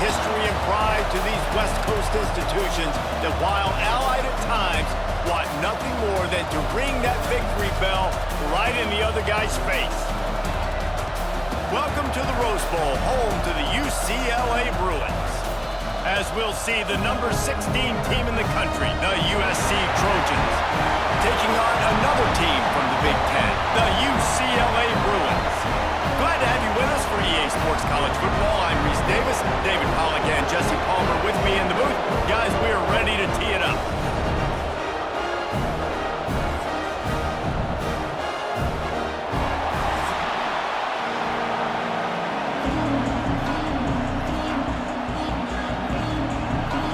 history and pride to these West Coast institutions that, while allied at times, want nothing more than to ring that victory bell right in the other guy's face. Welcome to the Rose Bowl, home to the UCLA Bruins. As we'll see, the number 16 team in the country, the USC Trojans, taking on another team from the Big Ten, the UCLA Bruins. Glad to have you with us for EA Sports College Football. I'm Reese Davis, David Pollack, and Jesse Palmer with me in the booth. Guys, we are ready to tee it up.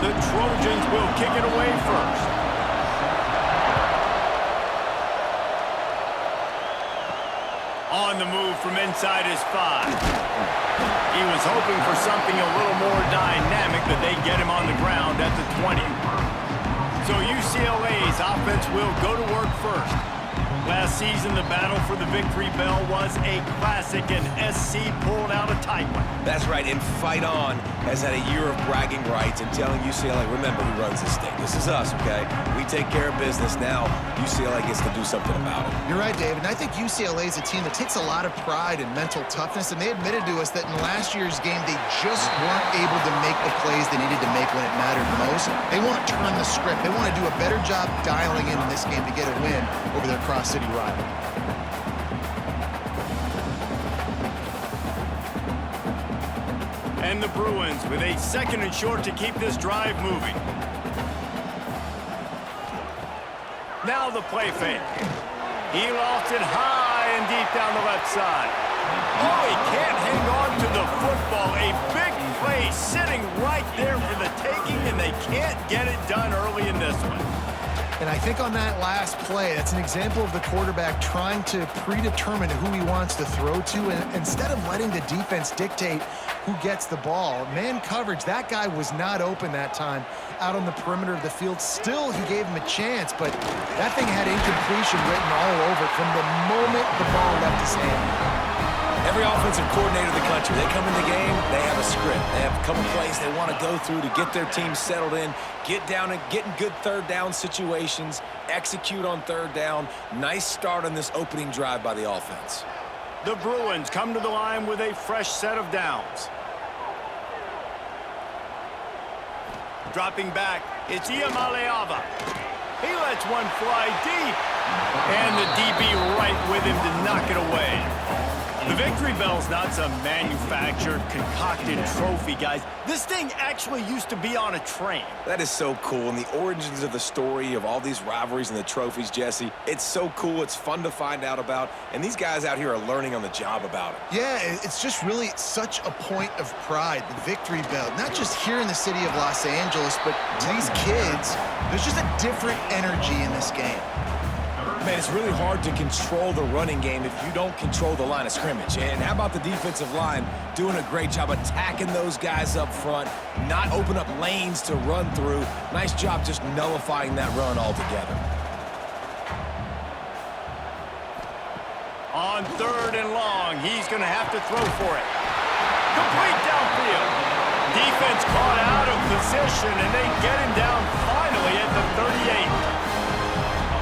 The Trojans will kick it away first. On the move from inside his 5. He was hoping for something a little more dynamic, but they get him on the ground at the 20. So UCLA's offense will go to work first. Last season, the battle for the victory bell was a classic, and SC pulled out a tight one. That's right, and Fight On has had a year of bragging rights and telling UCLA, remember who runs this thing. This is us, okay? We take care of business. Now UCLA gets to do something about it. You're right, David, and I think UCLA is a team that takes a lot of pride and mental toughness, and they admitted to us that in last year's game, they just weren't able to make the plays they needed to make when it mattered most. They want to turn the script. They want to do a better job dialing in this game to get a win over their cross-city rival. And the Bruins with a 2nd and short to keep this drive moving. Now the play fake. He lost it high and deep down the left side. Oh, he can't hang on to the football. A big play sitting right there for the taking, and they can't get it done early in this one. And I think on that last play, that's an example of the quarterback trying to predetermine who he wants to throw to, and instead of letting the defense dictate who gets the ball. Man coverage, that guy was not open that time out on the perimeter of the field. Still, he gave him a chance, but that thing had incompletion written all over it from the moment the ball left his hand. Every offensive coordinator in the country, they come in the game, they have a script. They have a couple plays they want to go through to get their team settled in, get down and get in good third down situations, execute on third down. Nice start on this opening drive by the offense. The Bruins come to the line with a fresh set of downs. Dropping back, it's Iamaleava. He lets one fly deep. And the DB right with him to knock it away. The victory bell's not some manufactured, concocted trophy, guys. This thing actually used to be on a train. That is so cool, and the origins of the story of all these rivalries and the trophies, Jesse, it's so cool. It's fun to find out about, and these guys out here are learning on the job about it. Yeah, it's just really such a point of pride, the victory bell. Not just here in the city of Los Angeles, but to these kids, there's just a different energy in this game. Man, it's really hard to control the running game if you don't control the line of scrimmage. And how about the defensive line doing a great job attacking those guys up front, not open up lanes to run through. Nice job just nullifying that run altogether. On 3rd and long, he's going to have to throw for it. Complete downfield. Defense caught out of position, and they get him down finally at the 38.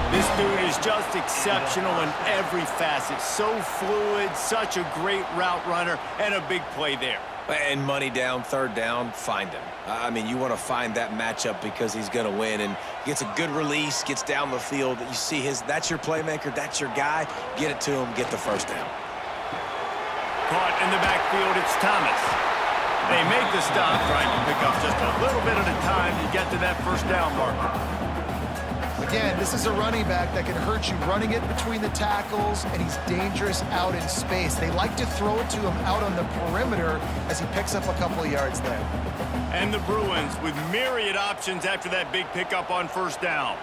This dude is just exceptional in every facet. So fluid, such a great route runner, and a big play there. And money down, 3rd down, find him. I mean, you want to find that matchup because he's going to win, and gets a good release, gets down the field. You see that's your playmaker, that's your guy. Get it to him, get the 1st down. Caught in the backfield, it's Thomas. They make the stop, trying to pick up just a little bit at a time to get to that 1st down marker. Again, this is a running back that can hurt you running it between the tackles, and he's dangerous out in space. They like to throw it to him out on the perimeter as he picks up a couple of yards there. And the Bruins with myriad options after that big pickup on 1st down.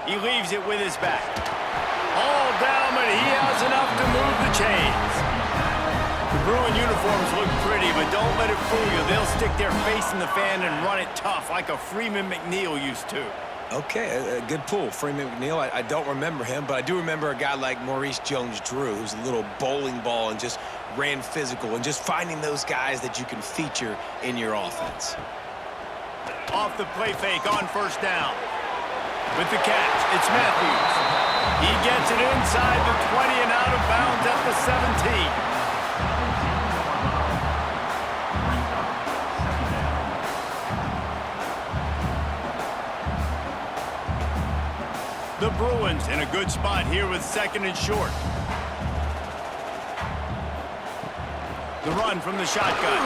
He leaves it with his back. All down, but he has enough to move the chains. The Bruin uniforms look pretty, but don't let it fool you. They'll stick their face in the fan and run it tough like a Freeman McNeil used to. Okay, a good pull. Freeman McNeil, I don't remember him, but I do remember a guy like Maurice Jones-Drew, who's a little bowling ball and just ran physical, and just finding those guys that you can feature in your offense. Off the play fake on first down. With the catch, it's Matthews. He gets it inside the 20 and out of bounds at the 17. The Bruins in a good spot here with second and short. The run from the shotgun.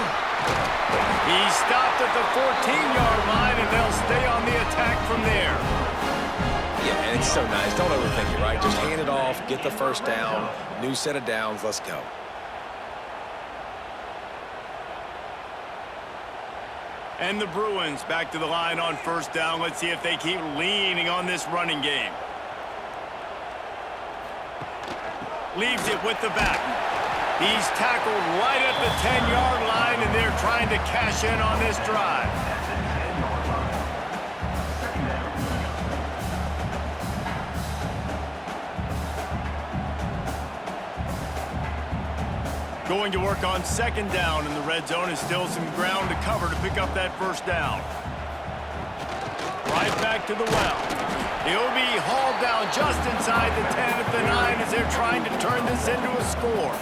He stopped at the 14-yard line, and they'll stay on the attack from there. Yeah, and it's so nice. Don't overthink it, right? Just hand it off, get the first down, new set of downs, let's go. And the Bruins back to the line on first down. Let's see if they keep leaning on this running game. Leaves it with the back. He's tackled right at the 10-yard line, and they're trying to cash in on this drive. Going to work on second down in the red zone, and still some ground to cover to pick up that first down. Right back to the well. He'll be hauled down just inside the 10 at the 9 as they're trying to turn this into a score.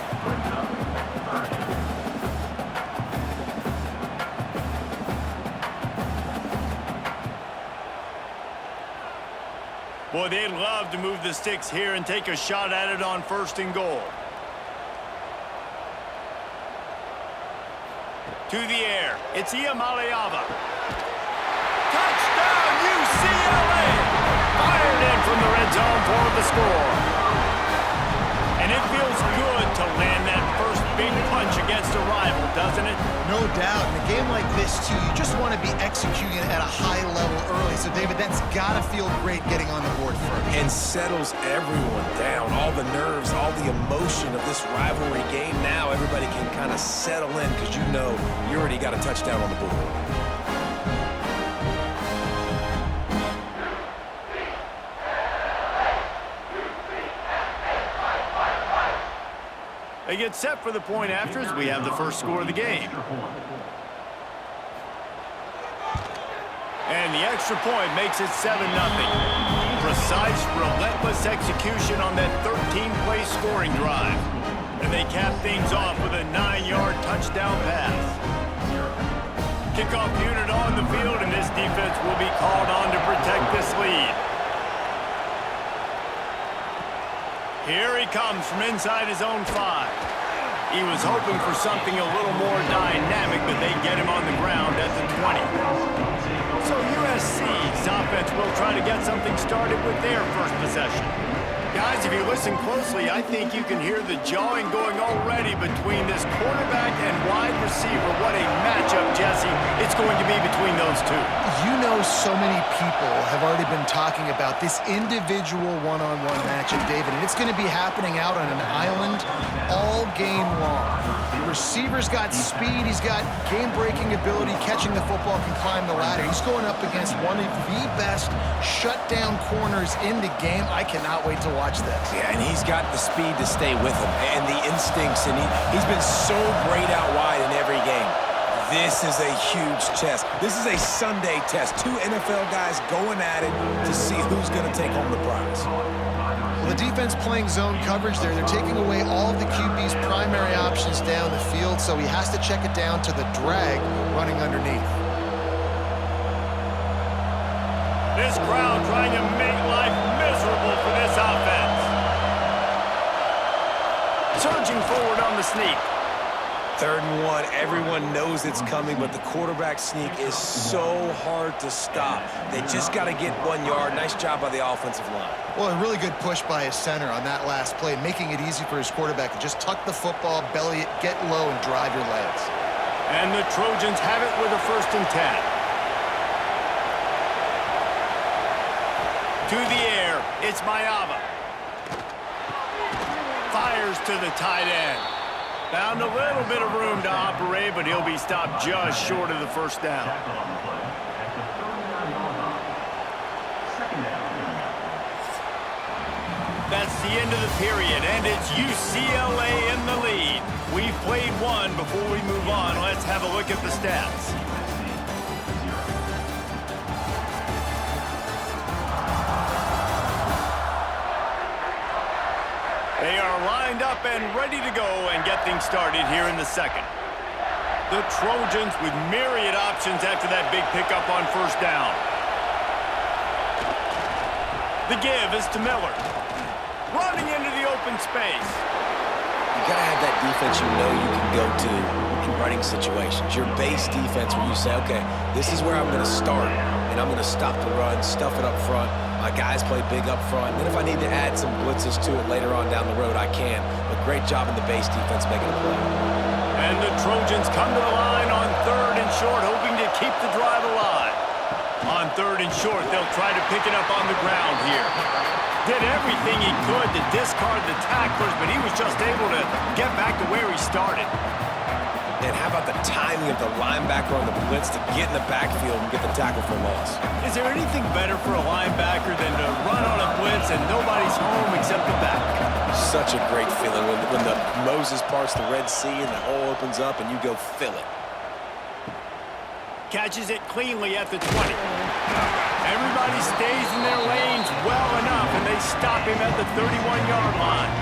Boy, they'd love to move the sticks here and take a shot at it on first and goal. To the air, it's Iamaleava. Touchdown, UCLA! Fired in from the red zone for the score. And it feels good to land that first big punch against a rival, doesn't it? No doubt. In a game like this, too, you just want to be executing at a high level early. So, David, that's got to feel great getting on the board first. And settles everyone down. All the nerves, all the emotion of this rivalry game. Now everybody can kind of settle in because you know you already got a touchdown on the board. They get set for the point after as we have the first score of the game. And the extra point makes it 7-0. Precise, relentless execution on that 13-play scoring drive. And they cap things off with a 9-yard touchdown pass. Kickoff unit on the field, and this defense will be called on to protect this lead. Here he comes from inside his own 5. He was hoping for something a little more dynamic, but they get him on the ground at the 20. So USC's offense will try to get something started with their first possession. Guys, if you listen closely, I think you can hear the jawing going already between this quarterback and wide receiver. What a matchup, Jesse, it's going to be between those two. You know, so many people have already been talking about this individual one-on-one matchup, David, and it's going to be happening out on an island all game long. The receiver's got speed, he's got game-breaking ability, catching the football, can climb the ladder. He's going up against one of the best shutdown corners in the game. I cannot wait to watch this. Yeah, and he's got the speed to stay with him and the instincts, and he's been so great out wide in every game. This is a huge test. This is a Sunday test. Two NFL guys going at it to see who's going to take home the prize. Well, the defense playing zone coverage there. They're taking away all of the QB's primary options down the field, so he has to check it down to the drag running underneath. This crowd trying to make life miserable for this offense. Surging forward on the sneak. 3rd and 1, everyone knows it's coming, but the quarterback sneak is so hard to stop. They just got to get 1 yard. Nice job by the offensive line. Well, a really good push by his center on that last play, making it easy for his quarterback to just tuck the football, belly it, get low, and drive your legs. And the Trojans have it with a 1st and 10. To the air, it's Mayava. Fires to the tight end. Found a little bit of room to operate, but he'll be stopped just short of the first down. That's the end of the period, and it's UCLA in the lead. We've played one. Before we move on, let's have a look at the stats. They are lined up and ready to go and get things started here in the second. The Trojans with myriad options after that big pickup on first down. The give is to Miller. Running into the open space. You gotta have that defense you know you can go to in running situations. Your base defense where you say, okay, this is where I'm gonna start, and I'm gonna stop the run, stuff it up front. My guys play big up front. Then if I need to add some blitzes to it later on down the road, I can. But great job in the base defense making a play. And the Trojans come to the line on 3rd and short, hoping to keep the drive alive. On 3rd and short, they'll try to pick it up on the ground here. Did everything he could to discard the tacklers, but he was just able to get back to where he started. And how about the timing of the linebacker on the blitz to get in the backfield and get the tackle for loss? Is there anything better for a linebacker than to run on a blitz and nobody's home except the back? Such a great feeling when the Moses parts the Red Sea and the hole opens up and you go fill it. Catches it cleanly at the 20. Everybody stays in their lanes well enough, and they stop him at the 31-yard line.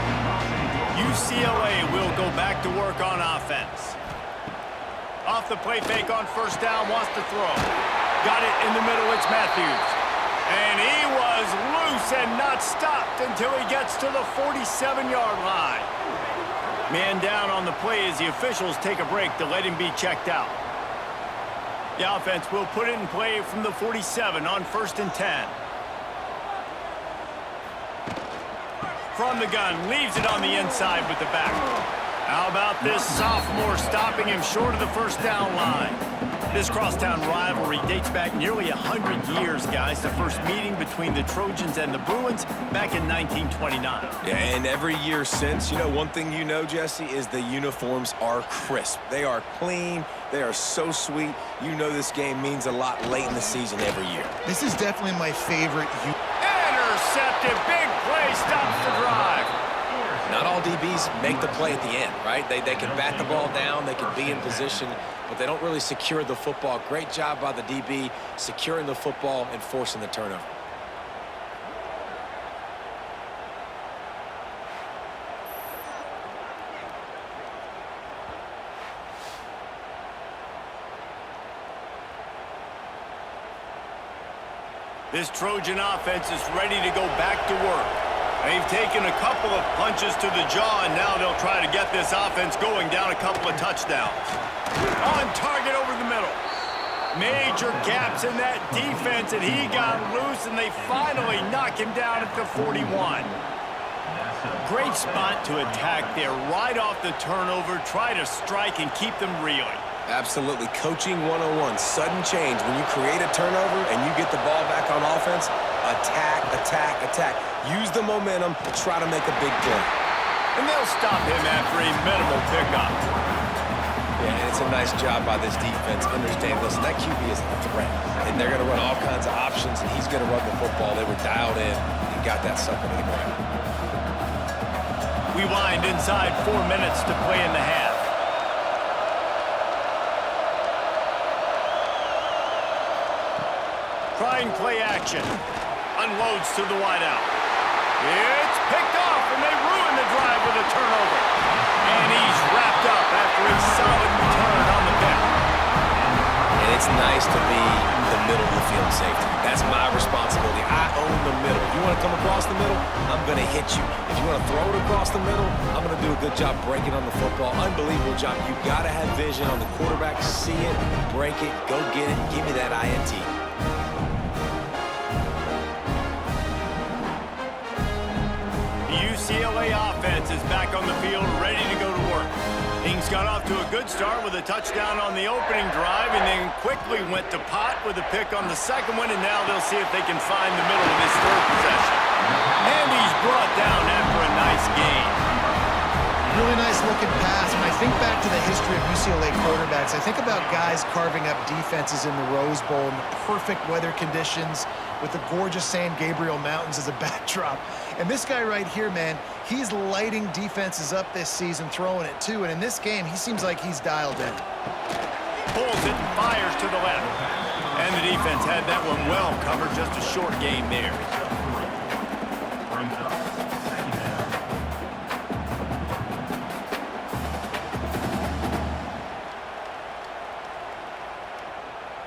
UCLA will go back to work on offense. Off the play fake on first down, wants to throw. Got it in the middle, it's Matthews. And he was loose and not stopped until he gets to the 47-yard line. Man down on the play as the officials take a break to let him be checked out. The offense will put it in play from the 47 on 1st and 10. From the gun, leaves it on the inside with the back. How about this sophomore stopping him short of the first down line? This crosstown rivalry dates back nearly 100 years, guys. The first meeting between the Trojans and the Bruins back in 1929. Yeah, and every year since, you know, one thing you know, Jesse, is the uniforms are crisp. They are clean. They are so sweet. You know this game means a lot late in the season every year. This is definitely my favorite. Intercepted. Big play stops the drive. Not all DBs make the play at the end, right? They can bat the ball down, they can be in position, but they don't really secure the football. Great job by the DB securing the football and forcing the turnover. This Trojan offense is ready to go back to work. They've taken a couple of punches to the jaw, and now they'll try to get this offense going down a couple of touchdowns. On target over the middle. Major gaps in that defense, and he got loose, and they finally knock him down at the 41. Great spot to attack there, right off the turnover. Try to strike and keep them reeling. Absolutely. Coaching 101. Sudden change. When you create a turnover and you get the ball back on offense, attack, attack, attack. Use the momentum to try to make a big play. And they'll stop him after a minimal pickup. Yeah, and it's a nice job by this defense. Understand, listen, that QB is a threat. And they're going to run all kinds of options, and he's going to run the football. They were dialed in and got that sucker to the ground. We wind inside 4 minutes to play in the half. Trying play action. Unloads to the wideout. It's picked off, and they ruin the drive with a turnover. And he's wrapped up after a solid return on the pick. And it's nice to be the middle of the field safety. That's my responsibility. I own the middle. If you want to come across the middle, I'm going to hit you. If you want to throw it across the middle, I'm going to do a good job breaking on the football. Unbelievable job. You've got to have vision on the quarterback. See it, break it, go get it, give me that INT. UCLA offense is back on the field, ready to go to work. Things got off to a good start with a touchdown on the opening drive, and then quickly went to pot with a pick on the second one, and now they'll see if they can find the middle of this third possession. And he's brought down after a nice gain. Really nice looking pass. When I think back to the history of UCLA quarterbacks. I think about guys carving up defenses in the Rose Bowl in the perfect weather conditions with the gorgeous San Gabriel Mountains as a backdrop. And this guy right here, man, he's lighting defenses up this season, throwing it too. And in this game, he seems like he's dialed in. Pulls it and fires to the left. And the defense had that one well covered. Just a short game there.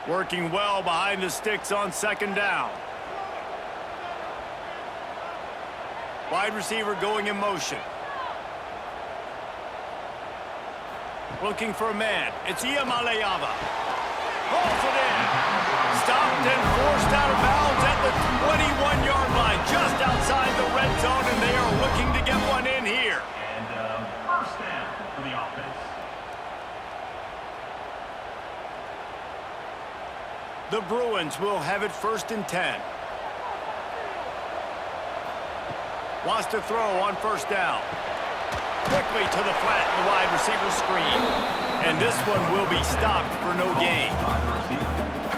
Working well behind the sticks on second down. Wide receiver going in motion. Looking for a man. It's Iamaleava. Pulls it in. Stopped and forced out of bounds at the 21-yard line, just outside the red zone, and they are looking to get one in here. And first down for the offense. The Bruins will have it 1st and 10. Wants to throw on first down. Quickly to the flat, the wide receiver screen. And this one will be stopped for no gain.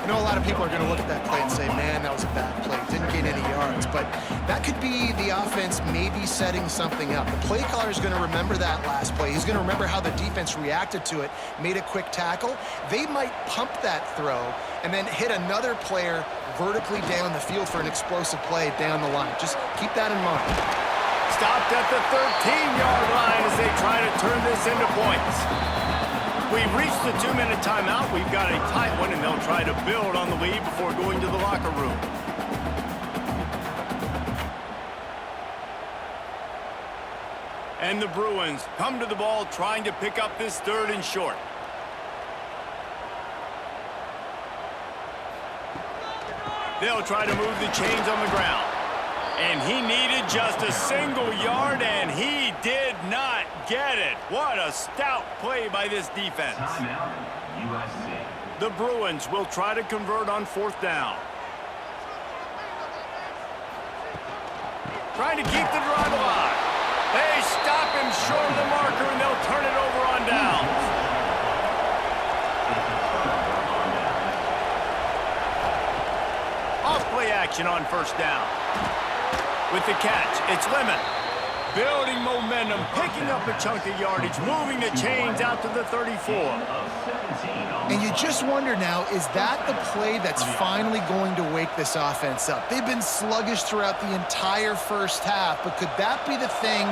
You know, a lot of people are going to look at that play and say, man, that was a bad play. Didn't gain any yards. But that could be the offense maybe setting something up. The play caller is going to remember that last play. He's going to remember how the defense reacted to it, made a quick tackle. They might pump that throw and then hit another player vertically down the field for an explosive play down the line. Just keep that in mind. Stopped at the 13-yard line as they try to turn this into points. We've reached the 2-minute timeout. We've got a tight one, and they'll try to build on the lead before going to the locker room. And the Bruins come to the ball trying to pick up this 3rd and short. They'll try to move the chains on the ground. And he needed just a single yard, and he did not get it. What a stout play by this defense. Timeout, USC. The Bruins will try to convert on 4th down. Trying to keep the drive alive. They stop him short of the marker, and they'll turn it over on downs. Off play action on 1st down. With the catch, it's Lemon. Building momentum, picking up a chunk of yardage, moving the chains out to the 34. And you just wonder now, is that the play that's finally going to wake this offense up? They've been sluggish throughout the entire first half, but could that be the thing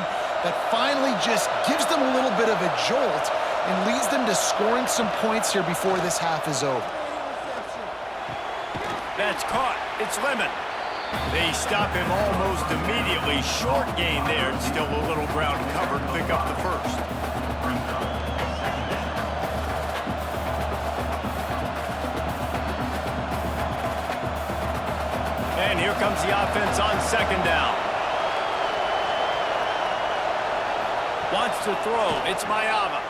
that finally just gives them a little bit of a jolt and leads them to scoring some points here before this half is over? That's caught. It's Lemon. They stop him almost immediately. Short gain there. Still a little ground covered to pick up the 1st. And here comes the offense on 2nd down. Wants to throw. It's Mayava.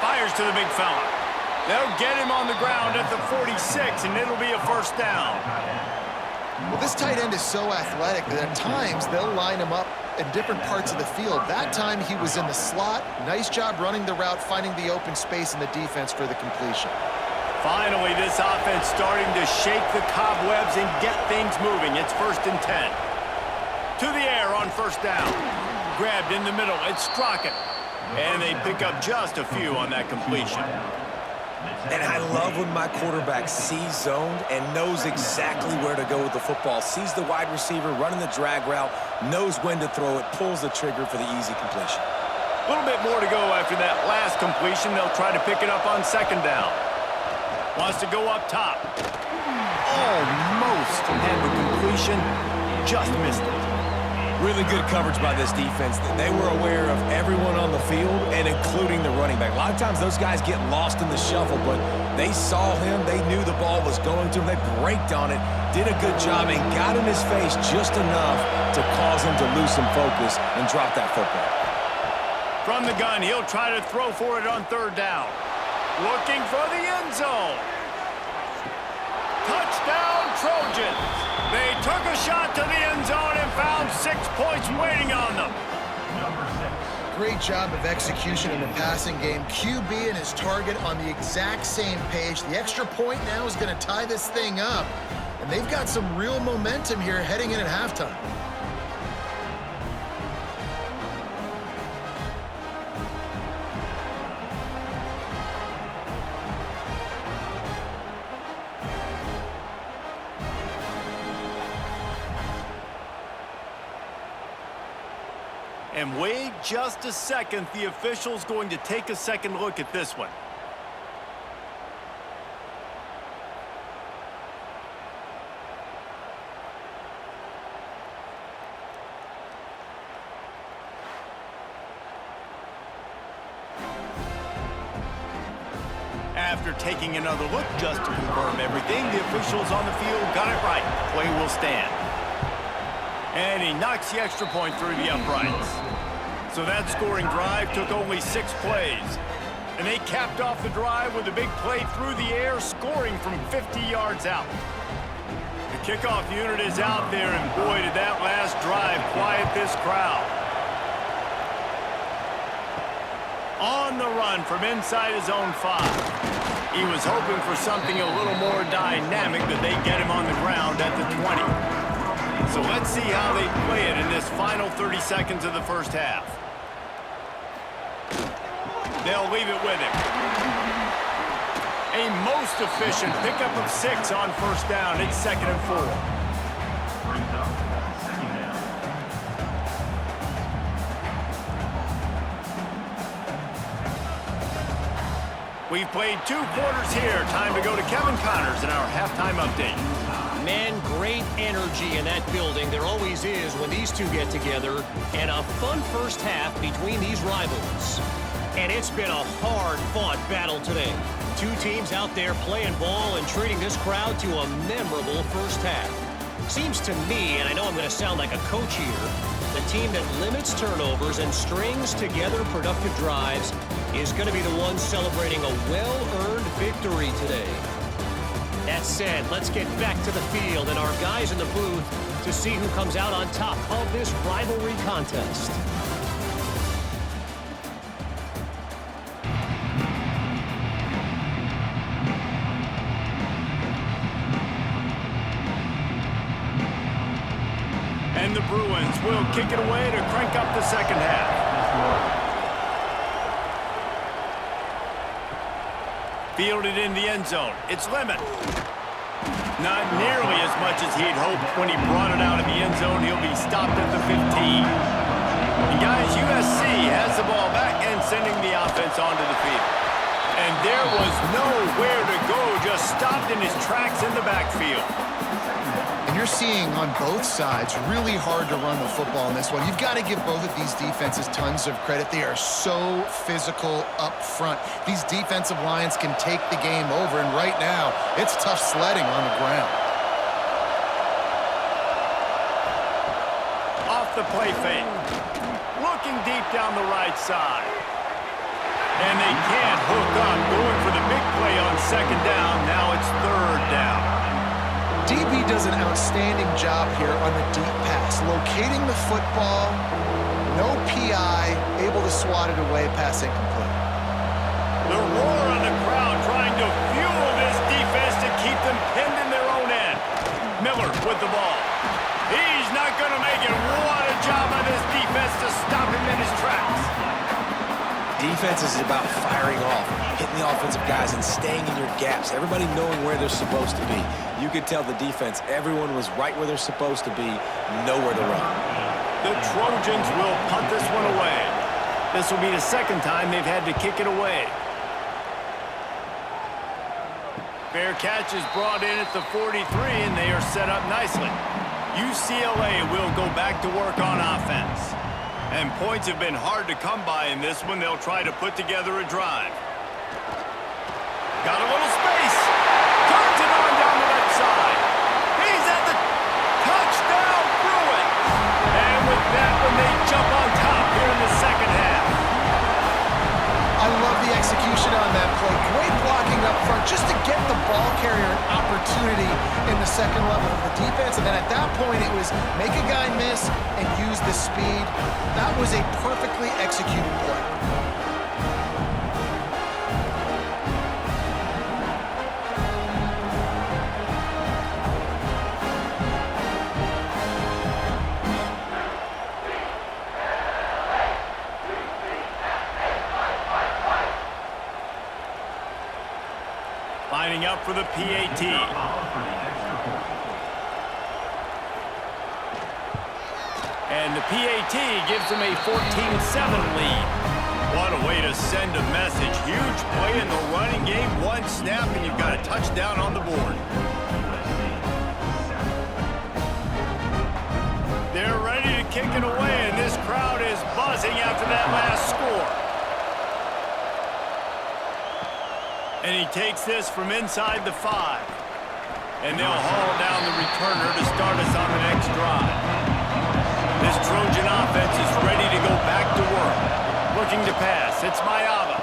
Fires to the big fella. They'll get him on the ground at the 46, and it'll be a 1st down. Well, this tight end is so athletic that at times they'll line him up in different parts of the field. That time he was in the slot. Nice job running the route, finding the open space in the defense for the completion. Finally, this offense starting to shake the cobwebs and get things moving. It's 1st and 10. To the air on 1st down. Grabbed in the middle. It's Strachan. And they pick up just a few on that completion. And I love when my quarterback sees zoned and knows exactly where to go with the football. Sees the wide receiver running the drag route, knows when to throw it, pulls the trigger for the easy completion. A little bit more to go after that last completion. They'll try to pick it up on 2nd down. Wants to go up top. Almost had the completion. Just missed it. Really good coverage by this defense. They were aware of everyone on the field and including the running back. A lot of times those guys get lost in the shuffle, but they saw him. They knew the ball was going to him. They braked on it, did a good job, and got in his face just enough to cause him to lose some focus and drop that football. From the gun, he'll try to throw for it on 3rd down. Looking for the end zone. Touchdown, Trojans. They took a shot to the end zone and found 6 points waiting on them. great job of execution in the passing game. QB and his target on the exact same page. The extra point now is going to tie this thing up. And they've got some real momentum here heading in at halftime. And wait just a second. The official's going to take a second look at this one. After taking another look just to confirm everything, the officials on the field got it right. Play will stand. And he knocks the extra point through the uprights. So that scoring drive took only 6 plays. And they capped off the drive with a big play through the air, scoring from 50 yards out. The kickoff unit is out there, and boy, did that last drive quiet this crowd. On the run from inside his own 5. He was hoping for something a little more dynamic, but they get him on the ground at the 20. So let's see how they play it in this final 30 seconds of the first half. They'll leave it with him. A most efficient pickup of 6 on first down. It's 2nd and 4. Brings up second down. We've played 2 quarters here. Time to go to Kevin Connors in our halftime update. Man, great energy in that building. There always is when these two get together. And a fun first half between these rivals. And it's been a hard-fought battle today. 2 teams out there playing ball and treating this crowd to a memorable first half. Seems to me, and I know I'm going to sound like a coach here, the team that limits turnovers and strings together productive drives is going to be the one celebrating a well-earned victory today. That said, let's get back to the field and our guys in the booth to see who comes out on top of this rivalry contest. And the Bruins will kick it away to crank up the second half. Fielded in the end zone. It's Lemon. Not nearly as much as he'd hoped when he brought it out of the end zone. He'll be stopped at the 15. And guys, USC has the ball back and sending the offense onto the field. And there was nowhere to go, just stopped in his tracks in the backfield. And you're seeing on both sides really hard to run the football in this one. You've got to give both of these defenses tons of credit. They are so physical up front. These defensive lines can take the game over, and right now, it's tough sledding on the ground. Off the play fake. Looking deep down the right side. And they can't hook up. Going for the big play on second down. Now it's third down. DB does an outstanding job here on the deep pass, locating the football, no PI, able to swat it away, pass incomplete. The roar on the crowd trying to fuel this defense to keep them pinned in their own end. Miller with the ball. He's not going to make it. What a job by this defense to stop him in his tracks. Defense is about firing off, hitting the offensive guys and staying in your gaps. Everybody knowing where they're supposed to be. You could tell the defense, everyone was right where they're supposed to be, nowhere to run. The Trojans will punt this one away. This will be the second time they've had to kick it away. Fair catch is brought in at the 43, and they are set up nicely. UCLA will go back to work on offense. And points have been hard to come by in this one. They'll try to put together a drive. Got a little space. Turns it on down the left side. He's at the touchdown Bruins. And with that one, they jump on top here in the second half. I love the the execution on that play. Great blocking up front just to get the ball carrier an opportunity in the second level of the defense. And then at that point, it was make a guy miss and use the speed. That was a perfectly executed play. Lining up for the PAT. And the PAT gives them a 14-7 lead. What a way to send a message. Huge play in the running game. One snap and you've got a touchdown on the board. They're ready to kick it away, and this crowd is buzzing after that last score. And he takes this from inside the 5. And they'll haul down the returner to start us on the next drive. This Trojan offense is ready to go back to work. Looking to pass, it's Mayava.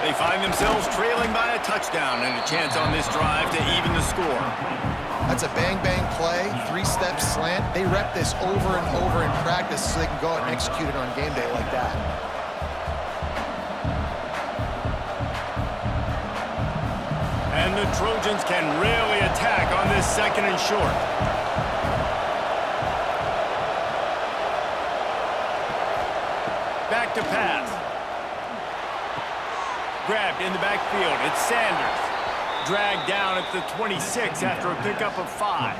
They find themselves trailing by a touchdown and a chance on this drive to even the score. That's a bang-bang play, 3-step slant. They rep this over and over in practice so they can go out and execute it on game day like that. And the Trojans can really attack on this second and short. Back to pass. Grabbed in the backfield. It's Sanders. Dragged down at the 26 after a pickup of 5.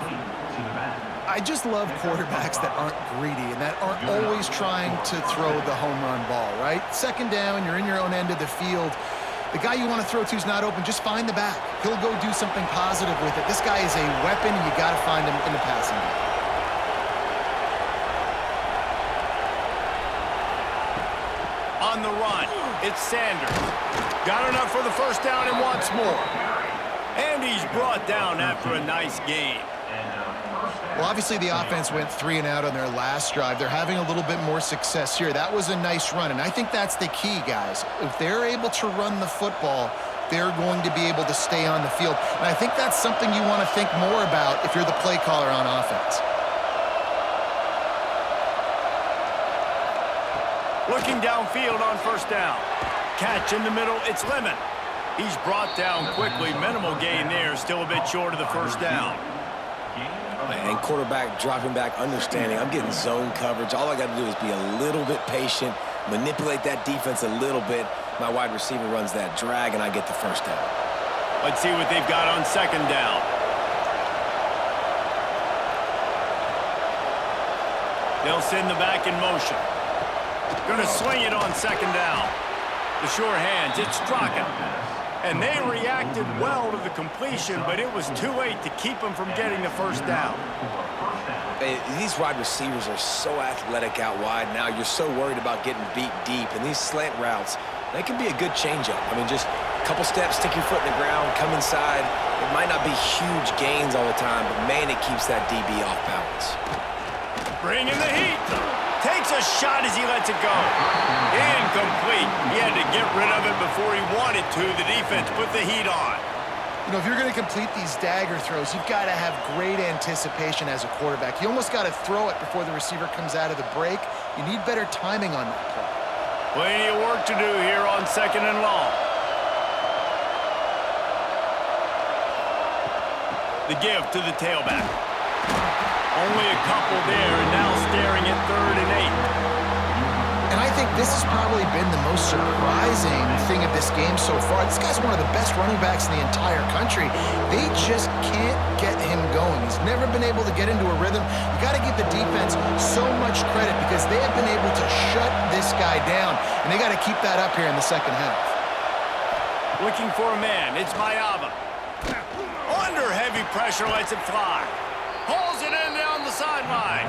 I just love quarterbacks that aren't greedy and that aren't always trying to throw the home run ball, right? Second down, you're in your own end of the field. The guy you want to throw to is not open. Just find the back. He'll go do something positive with it. This guy is a weapon, and you got to find him in the passing game. On the run, it's Sanders. Got enough for the first down and wants more. And he's brought down after a nice game. Well, obviously the offense went 3 and out on their last drive. They're having a little bit more success here. That was a nice run, and I think that's the key, guys. If they're able to run the football, they're going to be able to stay on the field. And I think that's something you want to think more about if you're the play caller on offense. Looking downfield on first down. Catch in the middle, it's Lemon. He's brought down quickly. Minimal gain there, still a bit short of the first down. And quarterback dropping back, understanding I'm getting zone coverage. All I got to do is be a little bit patient, manipulate that defense a little bit. My wide receiver runs that drag, and I get the first down. Let's see what they've got on second down. They'll send the back in motion. Going to swing it on second down. The sure hands, it's Straka. And they reacted well to the completion, but it was too late to keep them from getting the first down. These wide receivers are so athletic out wide now. You're so worried about getting beat deep. And these slant routes, they can be a good changeup. I mean, just a couple steps, stick your foot in the ground, come inside. It might not be huge gains all the time, but, man, it keeps that DB off balance. Bringing the heat. Takes a shot as he lets it go. Incomplete. He had to get rid of it before he wanted to. The defense put the heat on. You know, if you're going to complete these dagger throws, you've got to have great anticipation as a quarterback. You almost got to throw it before the receiver comes out of the break. You need better timing on that play. Plenty of work to do here on second and long. The give to the tailback. Only a couple there, and now staring at 3rd and 8. And I think this has probably been the most surprising thing of this game so far. This guy's one of the best running backs in the entire country. They just can't get him going. He's never been able to get into a rhythm. You got to give the defense so much credit because they have been able to shut this guy down, and they got to keep that up here in the second half. Looking for a man, it's Mayava. Under heavy pressure, lets it fly. Pulls it in down the sideline.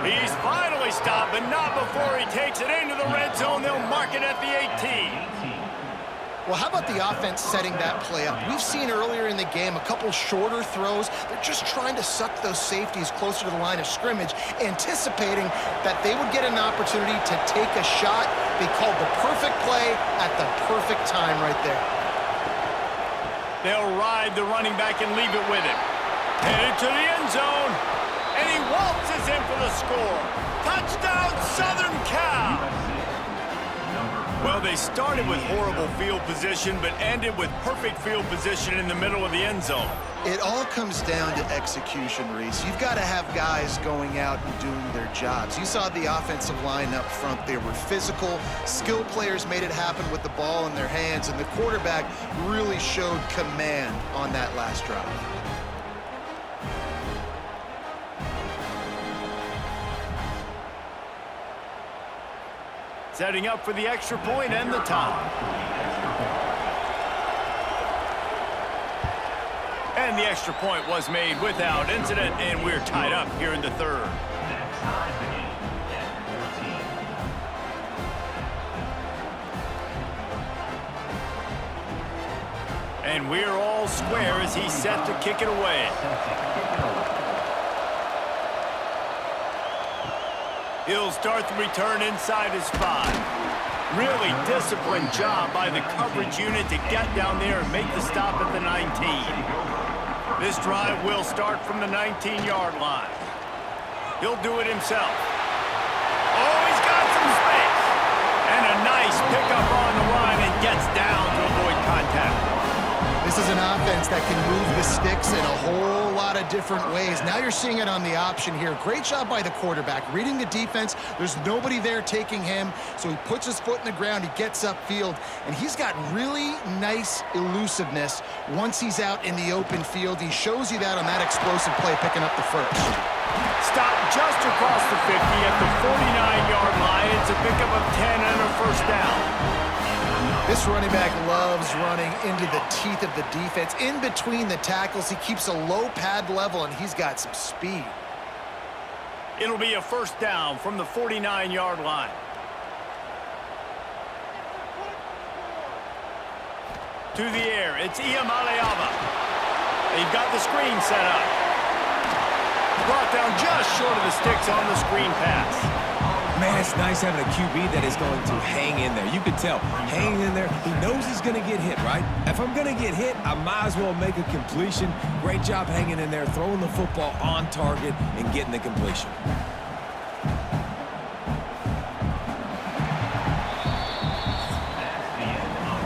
He's finally stopped, but not before he takes it into the red zone. They'll mark it at the 18. Well, how about the offense setting that play up? We've seen earlier in the game a couple shorter throws. They're just trying to suck those safeties closer to the line of scrimmage, anticipating that they would get an opportunity to take a shot. They called the perfect play at the perfect time right there. They'll ride the running back and leave it with him. Headed to the end zone. And he waltzes in for the score. Touchdown, Southern Cal! Well, they started with horrible field position, but ended with perfect field position in the middle of the end zone. It all comes down to execution, Reese. You've got to have guys going out and doing their jobs. You saw the offensive line up front. They were physical. Skill players made it happen with the ball in their hands, and the quarterback really showed command on that last drive. Setting up for the extra point and the tie. And the extra point was made without incident, and we're tied up here in the third. And we're all square as he's set to kick it away. He'll start the return inside his 5. Really disciplined job by the coverage unit to get down there and make the stop at the 19. This drive will start from the 19-yard line. He'll do it himself. Oh, he's got some space. And a nice pickup on the line and gets down to avoid contact. This is an offense that can move the sticks in a whole lot of different ways. Now you're seeing it on the option here. Great job by the quarterback. Reading the defense, there's nobody there taking him, so he puts his foot in the ground, he gets upfield, and he's got really nice elusiveness once he's out in the open field. He shows you that on that explosive play, picking up the first. Stop just across the 50 at the 49-yard line. It's a pickup of 10 and a first down. This running back loves running into the teeth of the defense. In between the tackles, he keeps a low pad level, and he's got some speed. It'll be a first down from the 49-yard line. To the air, it's Iamaleava. They've got the screen set up. Brought down just short of the sticks on the screen pass. Man, it's nice having a QB that is going to hang in there. You can tell, hanging in there, he knows he's going to get hit, right? If I'm going to get hit, I might as well make a completion. Great job hanging in there, throwing the football on target and getting the completion.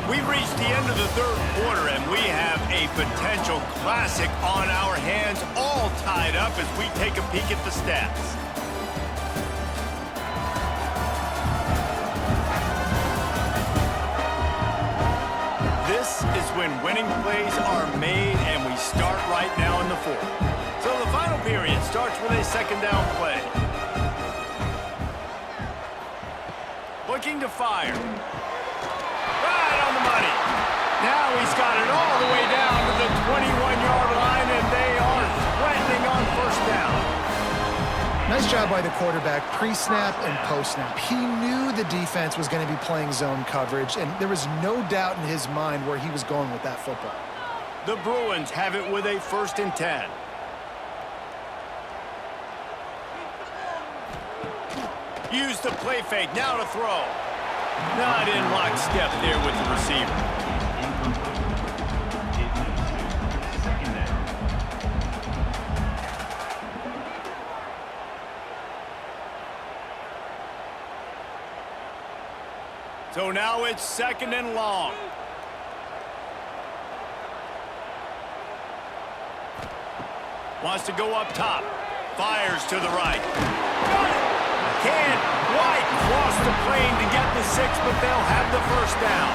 We've reached the end of the third quarter, and we have a potential classic on our hands, all tied up as we take a peek at the stats. This is when winning plays are made, and we start right now in the fourth. So the final period starts with a second down play. Looking to fire. Right on the money. Now he's got it all the way down to the 21-yard line, and they are threatening on first down. Nice job by the quarterback, pre-snap and post-snap. He knew the defense was going to be playing zone coverage, and there was no doubt in his mind where he was going with that football. The Bruins have it with a 1st and 10. Use the play fake, now to throw. Not in lockstep there with the receiver. So now it's 2nd and long. Wants to go up top. Fires to the right. Can't quite cross the plane to get the 6, but they'll have the first down.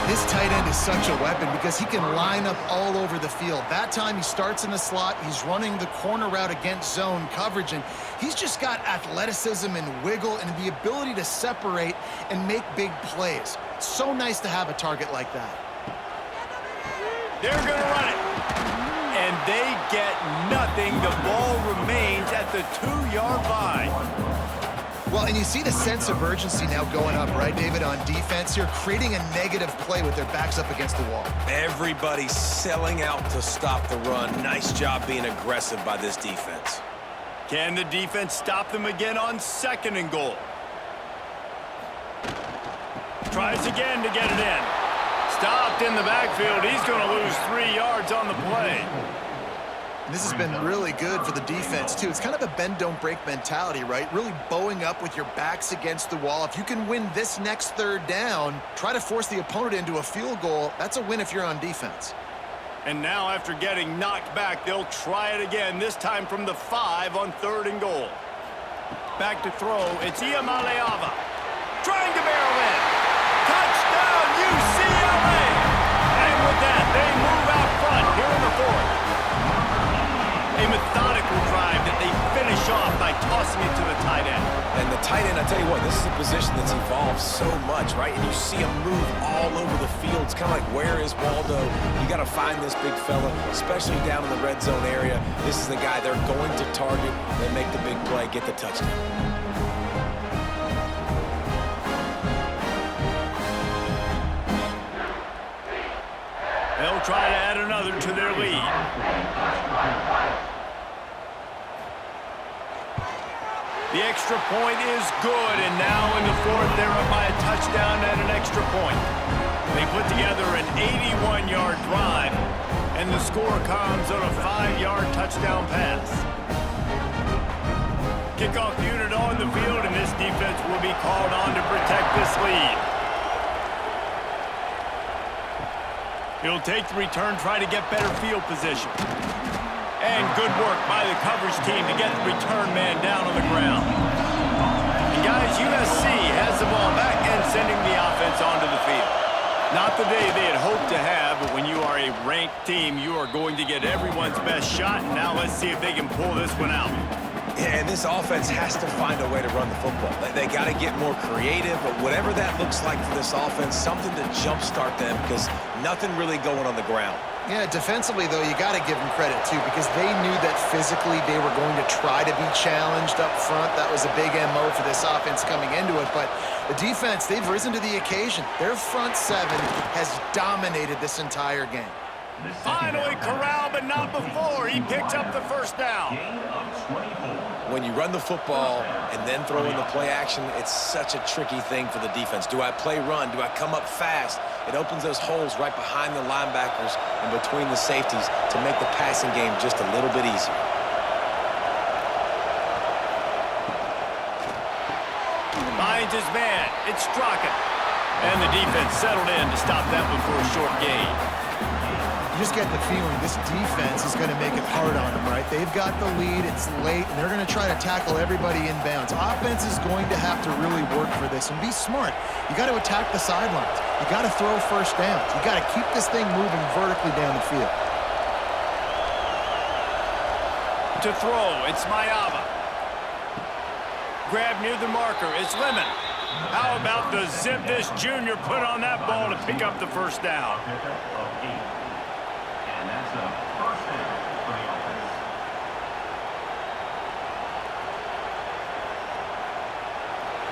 This tight end is such a weapon because he can line up all over the field. That time he starts in the slot, he's running the corner route against zone coverage, and he's just got athleticism and wiggle and the ability to separate and make big plays. It's so nice to have a target like that. They're going to run it. And they get nothing. The ball remains at the 2-yard line. Well, and you see the sense of urgency now going up, right, David, on defense here, creating a negative play with their backs up against the wall. Everybody's selling out to stop the run. Nice job being aggressive by this defense. Can the defense stop them again on 2nd and goal? Tries again to get it in. Stopped in the backfield. He's going to lose 3 yards on the play. This has been really good for the defense, too. It's kind of a bend-don't-break mentality, right? Really bowing up with your backs against the wall. If you can win this next third down, try to force the opponent into a field goal. That's a win if you're on defense. And now after getting knocked back, they'll try it again, this time from the 5 on 3rd and goal. Back to throw. It's Iamaleava. Trying to barrel in. Touchdown, UCLA! And with that, they move out front here in the 4th. A methodical drive that they finish off by tossing it to the tight end. And the tight end, I tell you what, this is a position that's evolved so much, right? And you see him move all over the field. It's kind of like, where is Waldo? You got to find this big fella, especially down in the red zone area. This is the guy they're going to target and make the big play, get the touchdown. They'll try to add another to their lead. The extra point is good, and now in the 4th, they're up by a touchdown and an extra point. They put together an 81-yard drive, and the score comes on a 5-yard touchdown pass. Kickoff unit on the field, and this defense will be called on to protect this lead. He'll take the return, try to get better field position. And good work by the coverage team to get the return man down on the ground. And guys, USC has the ball back and sending the offense onto the field. Not the day they had hoped to have, but when you are a ranked team, you are going to get everyone's best shot. Now let's see if they can pull this one out. Yeah, and this offense has to find a way to run the football. They got to get more creative, but whatever that looks like for this offense, something to jumpstart them because nothing really going on the ground. Yeah, defensively, though, you got to give them credit, too, because they knew that physically they were going to try to be challenged up front. That was a big MO for this offense coming into it. But the defense, they've risen to the occasion. Their front 7 has dominated this entire game. Finally corralled, but not before. He picks up the first down. When you run the football and then throw in the play action, it's such a tricky thing for the defense. Do I play run? Do I come up fast? It opens those holes right behind the linebackers and between the safeties to make the passing game just a little bit easier. Finds his man. It's Straka. And the defense settled in to stop that one for a short gain. You just get the feeling this defense is going to make it hard on them, right? They've got the lead, it's late, and they're going to try to tackle everybody inbounds. Offense is going to have to really work for this and be smart. You got to attack the sidelines. You got to throw first downs. You got to keep this thing moving vertically down the field. To throw, it's Mayava. Grab near the marker, it's Lemon. How about the zip this junior put on that ball to pick up the first down?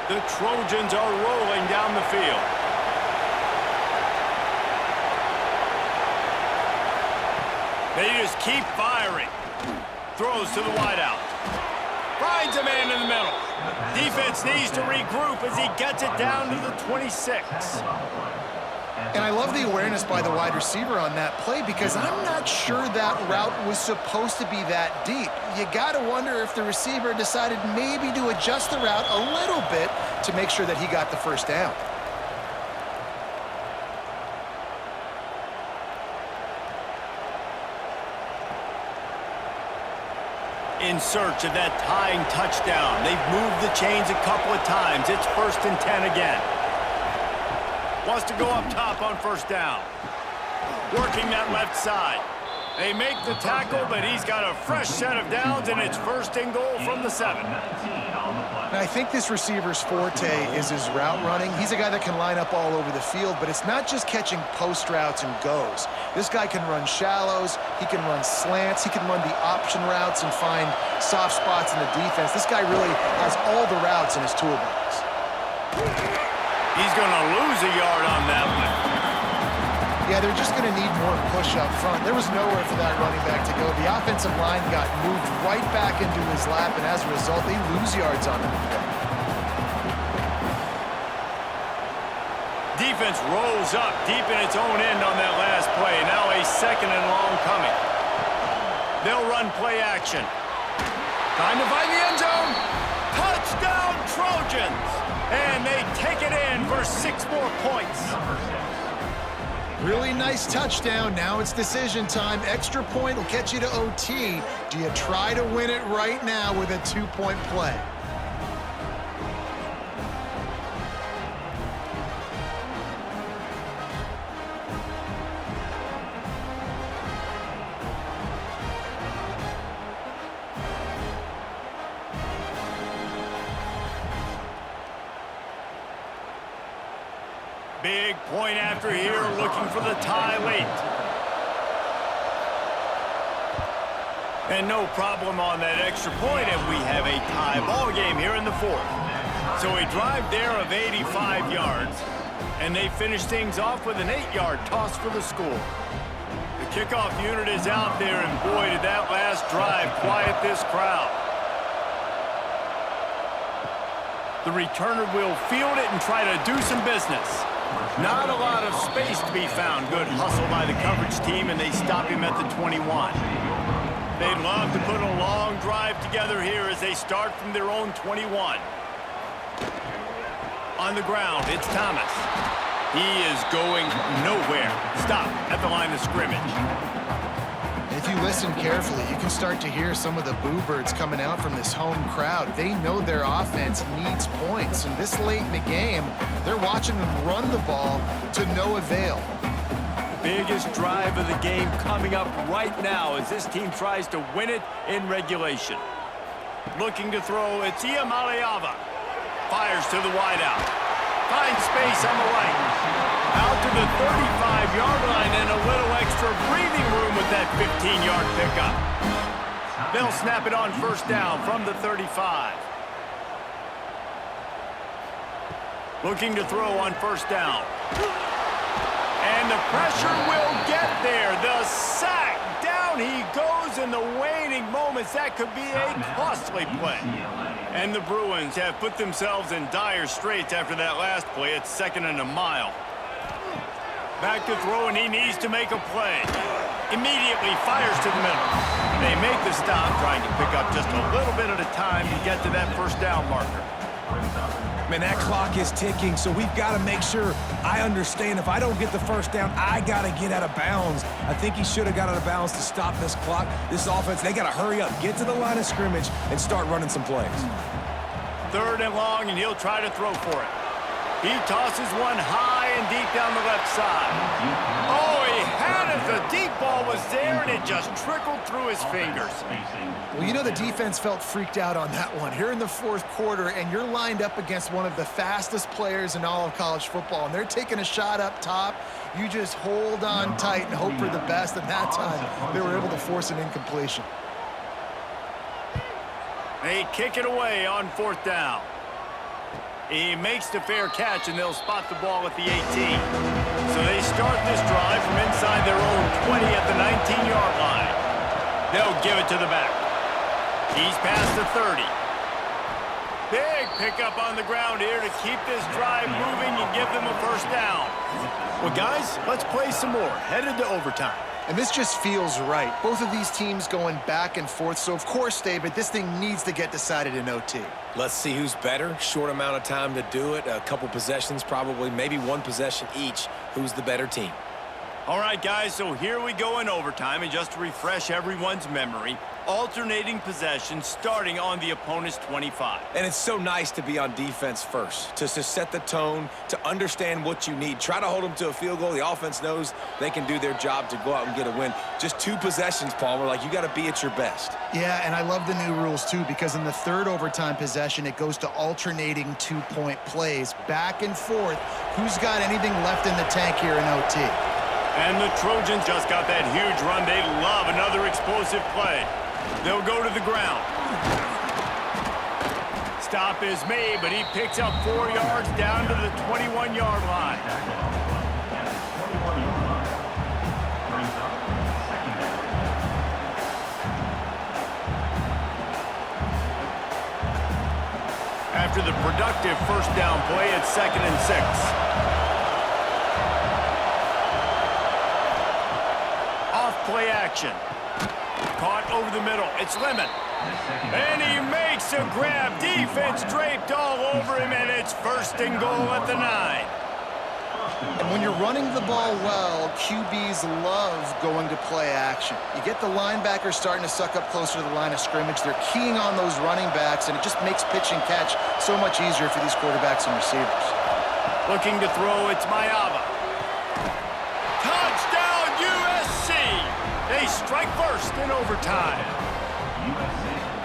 The Trojans are rolling down the field. They just keep firing. Throws to the wideout. Finds a man in the middle. Defense needs to regroup as he gets it down to the 26. And I love the awareness by the wide receiver on that play because I'm not sure that route was supposed to be that deep. You got to wonder if the receiver decided maybe to adjust the route a little bit to make sure that he got the first down. In search of that tying touchdown. They've moved the chains a couple of times. It's 1st and 10 again. Wants to go up top on first down. Working that left side. They make the tackle, but he's got a fresh set of downs, and it's 1st and goal from the 7. And I think this receiver's forte is his route running. He's a guy that can line up all over the field, but it's not just catching post routes and goes. This guy can run shallows, he can run slants, he can run the option routes and find soft spots in the defense. This guy really has all the routes in his toolbox. He's going to lose a yard on that one. Yeah, they're just going to need more push up front. There was nowhere for that running back to go. The offensive line got moved right back into his lap, and as a result, they lose yards on him. defense rolls up deep in its own end on that last play. Now a second and long coming. They'll run play action. Trying to find the end zone. Touchdown, Trojans! And they take it in for 6 more points. Really nice touchdown. Now it's decision time. Extra point will get you to OT. Do you try to win it right now with a 2-point play? Big point after here, looking for the tie late. And no problem on that extra point, and we have a tie ball game here in the 4th. So a drive there of 85 yards, and they finish things off with an 8-yard toss for the score. The kickoff unit is out there, and boy, did that last drive quiet this crowd. The returner will field it and try to do some business. Not a lot of space to be found. Good hustle by the coverage team, and they stop him at the 21. They'd love to put a long drive together here as they start from their own 21. On the ground, it's Thomas. He is going nowhere. Stop at the line of scrimmage. If you listen carefully, you can start to hear some of the boo birds coming out from this home crowd. They know their offense needs points, and this late in the game, they're watching them run the ball to no avail. Biggest drive of the game coming up right now as this team tries to win it in regulation. Looking to throw, it's Iamaleava. Fires to the wideout. Finds space on the right. Out to the 35-yard line and a little extra breathing room with that 15-yard pickup. They'll snap it on first down from the 35. Looking to throw on first down. And the pressure will get there. The sack. Down he goes in the waning moments. That could be a costly play. And the Bruins have put themselves in dire straits after that last play. It's 2nd and a mile. Back to throw, and he needs to make a play. Immediately fires to the middle. They make the stop, trying to pick up just a little bit at a time to get to that first down marker. Man, that clock is ticking, so we've got to make sure I understand if I don't get the first down, I got to get out of bounds. I think he should have got out of bounds to stop this clock. This offense, they got to hurry up, get to the line of scrimmage, and start running some plays. 3rd and long, and he'll try to throw for it. He tosses one high and deep down the left side. Oh, he had it. The deep ball was there, and it just trickled through his fingers. Well, you know the defense felt freaked out on that one. Here in the 4th quarter, and you're lined up against one of the fastest players in all of college football, and they're taking a shot up top. You just hold on tight and hope for the best, and that time they were able to force an incompletion. They kick it away on 4th down. He makes the fair catch, and they'll spot the ball at the 18. So they start this drive from inside their own 20 at the 19-yard line. They'll give it to the back. He's past the 30. Big pickup on the ground here to keep this drive moving and give them a first down. Well, guys, let's play some more. Headed to overtime. And this just feels right. Both of these teams going back and forth. So, of course, David, this thing needs to get decided in OT. Let's see who's better. Short amount of time to do it. A couple possessions, probably, maybe one possession each. Who's the better team? All right, guys, so here we go in overtime. And just to refresh everyone's memory, alternating possessions starting on the opponent's 25. And it's so nice to be on defense first, to set the tone, to understand what you need. Try to hold them to a field goal. The offense knows they can do their job to go out and get a win. Just 2 possessions, Palmer, like you got to be at your best. Yeah, and I love the new rules, too, because in the 3rd overtime possession, it goes to alternating 2-point plays, back and forth. Who's got anything left in the tank here in OT? And the Trojans just got that huge run. They love another explosive play. They'll go to the ground. Stop is made, but he picks up 4 yards down to the 21-yard line. After the productive first down play, it's 2nd and 6. play action. Caught over the middle. It's Lemon. And he makes a grab. Defense draped all over him, and it's 1st and goal at the 9. And when you're running the ball well, QBs love going to play action. You get the linebackers starting to suck up closer to the line of scrimmage. They're keying on those running backs, and it just makes pitch and catch so much easier for these quarterbacks and receivers. Looking to throw, it's Mayava. Touchdown, USC! They strike first in overtime.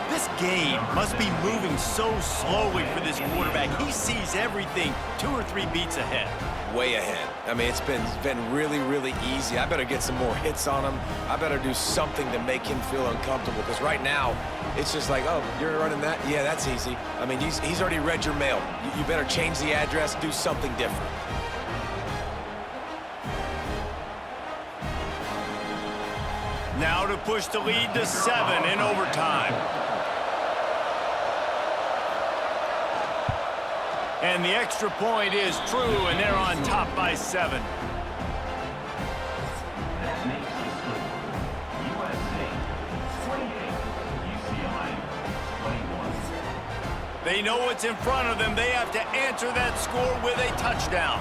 This game must be moving so slowly for this quarterback. He sees everything 2 or 3 beats ahead. Way ahead. I mean, it's been really, really easy. I better get some more hits on him. I better do something to make him feel uncomfortable, because right now, it's just like, oh, you're running that? Yeah, that's easy. I mean, he's already read your mail. You better change the address, do something different. Now to push the lead to 7 in overtime. And the extra point is true, and they're on top by 7. That makes the score USC 28, UCLA 21. They know what's in front of them. They have to answer that score with a touchdown.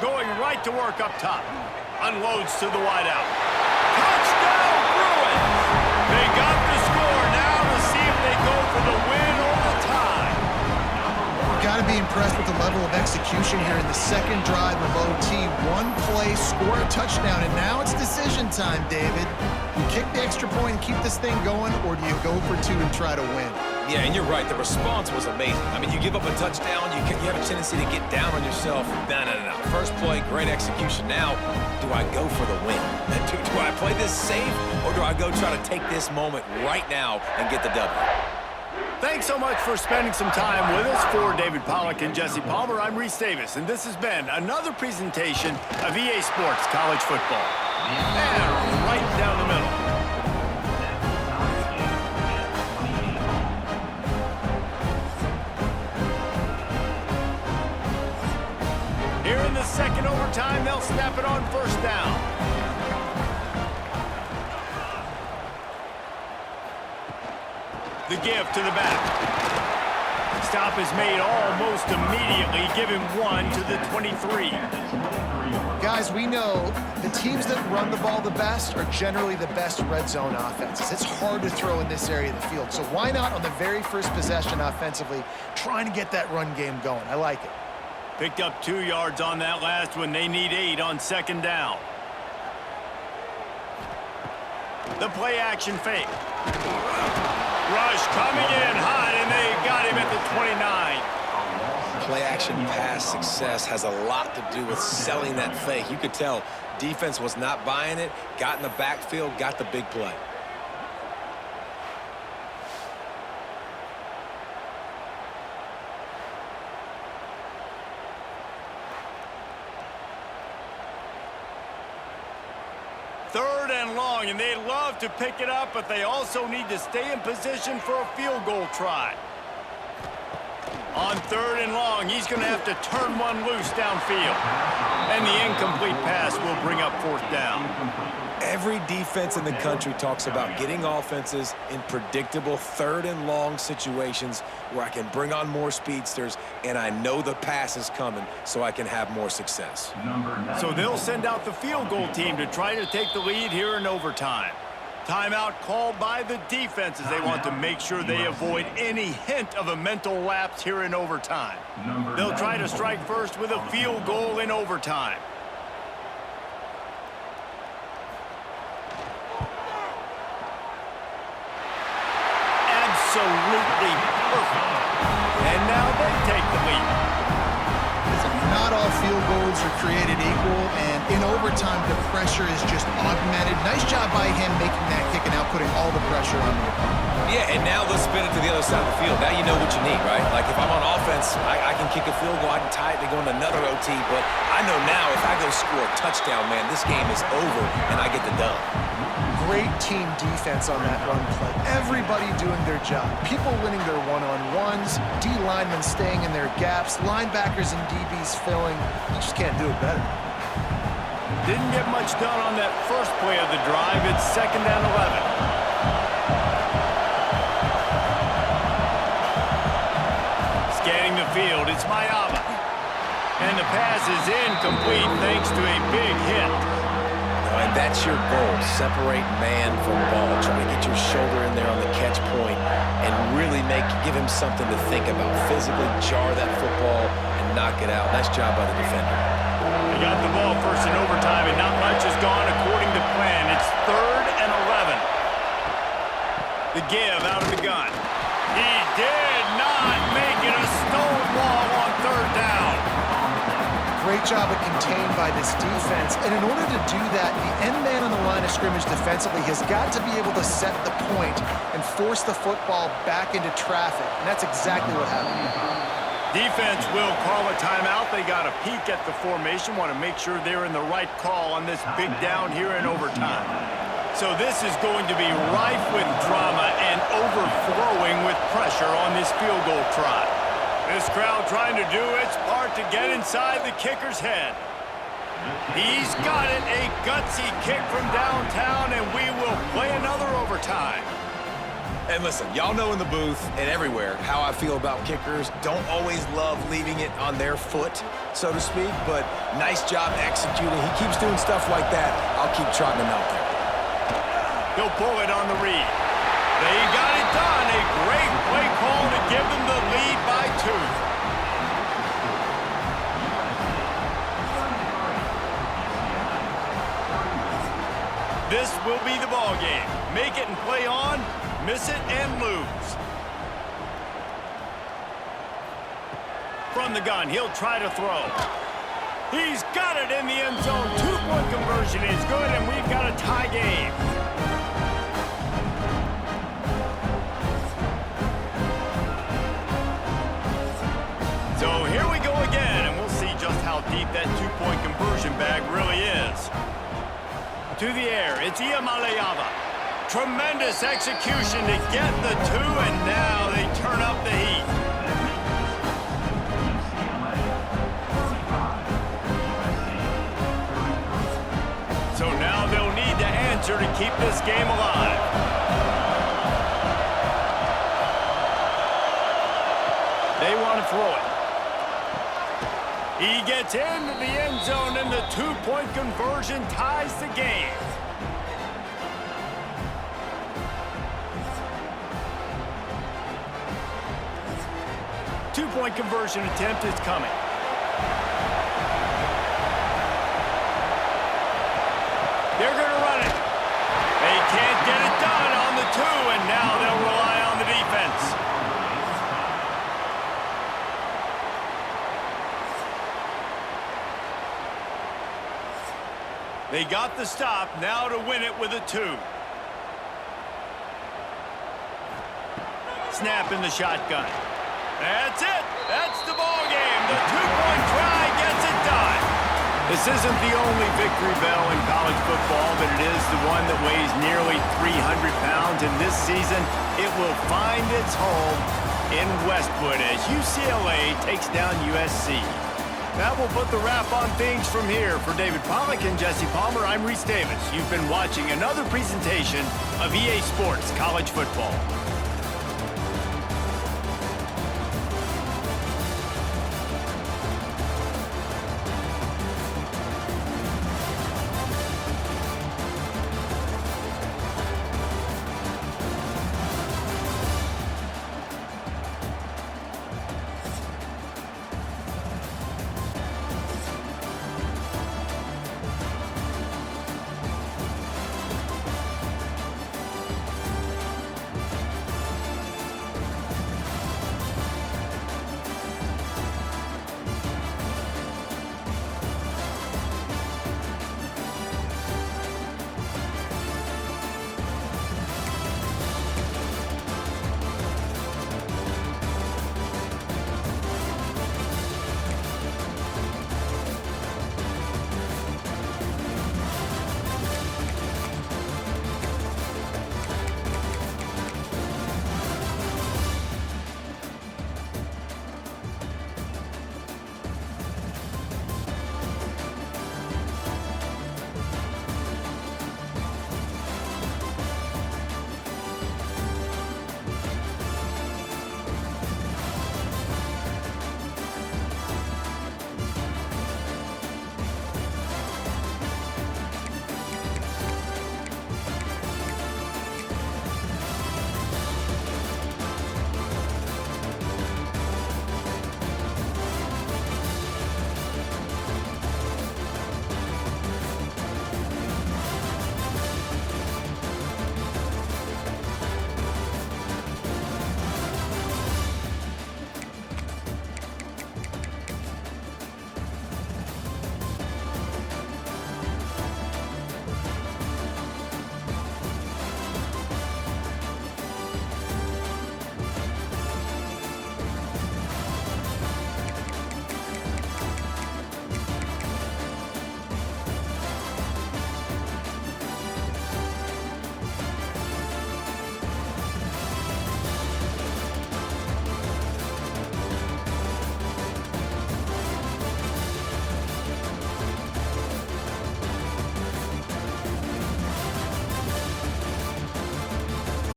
Going right to work up top. Unloads to the wideout. Touchdown, Bruins! They got the score. Now to see if they go for the win or the tie. You've got to be impressed with the level of execution here in the second drive of OT. One play, score a touchdown, and now it's decision time, David. You kick the extra point and keep this thing going, or do you go for 2 and try to win? Yeah, and you're right. The response was amazing. I mean, you give up a touchdown, you have a tendency to get down on yourself. No. First play, great execution. Now, do I go for the win? Do I play this safe, or do I go try to take this moment right now and get the W? Thanks so much for spending some time with us. For David Pollack and Jesse Palmer, I'm Reese Davis, and this has been another presentation of EA Sports College Football. And right down the middle. Here in the second overtime, they'll snap it on 1st down. The give to the back. Stop is made almost immediately. Give him 1 to the 23. Guys, we know the teams that run the ball the best are generally the best red zone offenses. It's hard to throw in this area of the field. So why not on the very first possession offensively, trying to get that run game going? I like it. Picked up 2 yards on that last one. They need 8 on 2nd down. The play action fake. Rush coming in hot, and they got him at the 29. Play-action pass success has a lot to do with selling that fake. You could tell defense was not buying it, got in the backfield, got the big play. Third and long, and they love to pick it up, but they also need to stay in position for a field goal try. On 3rd and long, he's going to have to turn one loose downfield. And the incomplete pass will bring up 4th down. Every defense in the country talks about getting offenses in predictable 3rd and long situations where I can bring on more speedsters and I know the pass is coming so I can have more success. So they'll send out the field goal team to try to take the lead here in overtime. Timeout called by the defense as they want to make sure they avoid any hint of a mental lapse here in overtime. They'll try to strike first with a field goal in overtime. Absolutely perfect. And now they take the lead. Not all field goals are created equal, and in overtime, the pressure is just augmented. Nice job by him making that kick and now putting all the pressure on the opponent. Yeah, and now let's spin it to the other side of the field. Now you know what you need, right? Like if I'm on offense, I can kick a field goal, I can tie it to go into another OT, but I know now if I go score a touchdown, man, this game is over and I get the dub. Great team defense on that run play. Everybody doing their job. People winning their one-on-ones, D linemen staying in their gaps, linebackers and DBs filling. You just can't do it better. Didn't get much done on that first play of the drive. It's 2nd and 11. Scanning the field, it's Mayaba. And the pass is incomplete thanks to a big hit. And that's your goal, separate man from ball. Try to get your shoulder in there on the catch point and really give him something to think about. Physically jar that football and knock it out. Nice job by the defender. They got the ball first in overtime, and not much has gone according to plan. It's 3rd and 11. The give out of the gun. He did not make it a stone wall on 3rd down. Great job of contained by this defense. And in order to do that, the end man on the line of scrimmage defensively has got to be able to set the point and force the football back into traffic. And that's exactly what happened. Defense will call a timeout. They got a peek at the formation, want to make sure they're in the right call on this big down here in overtime. So this is going to be rife with drama and overflowing with pressure on this field goal try. This crowd trying to do its part to get inside the kicker's head. He's got it, a gutsy kick from downtown, and we will play another overtime. And listen, y'all know in the booth and everywhere how I feel about kickers. Don't always love leaving it on their foot, so to speak, but nice job executing. He keeps doing stuff like that. I'll keep trotting him out there. He'll pull it on the read. They got it done. A great play call to give them the lead by 2. This will be the ball game. Make it and play on, miss it and lose. From the gun, he'll try to throw. He's got it in the end zone. 2-point conversion is good, and we've got a tie game. So here we go again, and we'll see just how deep that 2-point conversion bag really is. To the air, it's Iyamaleava. Tremendous execution to get the 2, and now they turn up the heat. So now they'll need to answer to keep this game alive. They want to throw it. He gets into the end zone, and the 2-point conversion ties the game. Two-point conversion attempt is coming. They're going to run it. They can't get it done on the 2, and now they'll rely on the defense. They got the stop, now to win it with a 2. Snap in the shotgun. That's it. That's the ball game. The 2-point try gets it done. This isn't the only victory bell in college football, but it is the one that weighs nearly 300 pounds. And this season, it will find its home in Westwood as UCLA takes down USC. That will put the wrap on things from here. For David Pollack and Jesse Palmer, I'm Reese Davis. You've been watching another presentation of EA Sports College Football.